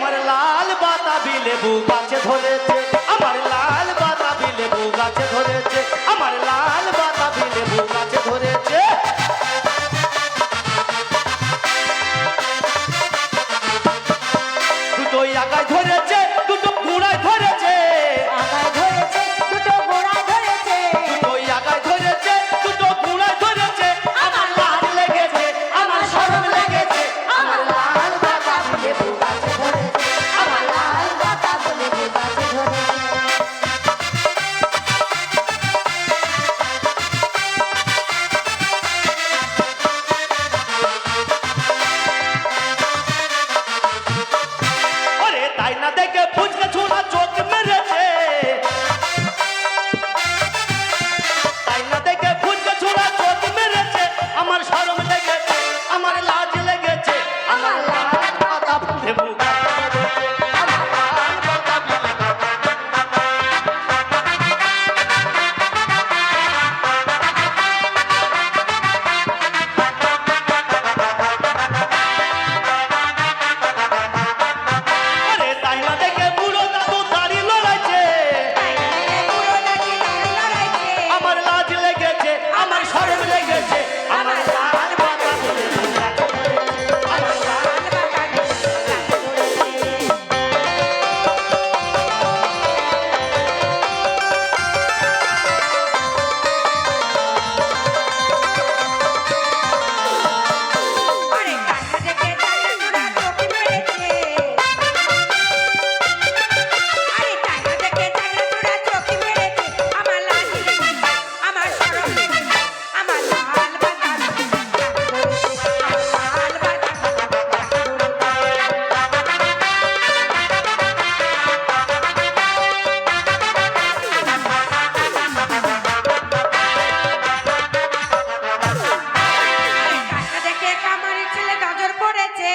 আমার লাল বাতাবি লেবু গাছে ধরেছে, আমার লাল বাতাবি লেবু গাছে ধরেছে, আমার লাল বাতাবি লেবু গাছে ধরেছে। দুটোই আগায় ধরেছে, দুটো গুঁড়ায় ধরেছে, আগায় ধরেছে দুটো গোড়ায় ধরেছে, দুটোই আগায় ধরেছে, দুটো গুঁড়ায় ধরেছে। আমার লাল লেগেছে, আমার শরম লেগেছে, আমার লাল বাতাবি লেবু গাছে ধরেছে, আমার লাল বাতাবি লেবু গাছে ধরেছে। ওরে তাই না দেখে ফুচকা ছোড়া চোখ মেরেছে, তাই না দেখে ফুচকা ছোড়া চোখ মেরেছে। আমার শরম লেগেছে, আমার লাজ লেগেছে, আমার লাল বাতাবি লেবু গাছে ধরেছে, আমার লাল বাতাবি লেবু গাছে ওরে তাই না দেখে বুড়ো দাদু দাড়ি লড়াইছে, পুরো নাকি দাঁড় লড়াইছে, আমার লাজ লেগেছে, আমার শরম লেগেছে, আমার লাল বাতাবি লেবু গাছে ধরেছে, আমার লাল লাল বাতাবি লেবু গাছে ধরেছে। আরে কান্না দেখে চাইনা চূড়া চোখ মেরেছে, আরে কান্না দেখে চাইনা চূড়া চোখ মেরেছে। আমার লাজ লেগেছে, আমার শরম লেগেছে, আমার লাল বাতাবি লেবু গাছে ধরেছে, আমার লাল বাতাবি লেবু গাছে ধরেছে। কান্না দেখে কামারের ছেলে নজর পড়েছে।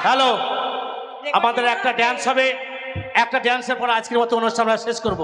হ্যালো, আমাদের একটা ড্যান্স হবে, একটা ড্যান্সের পর আজকের মতো অনুষ্ঠান আমরা শেষ করব।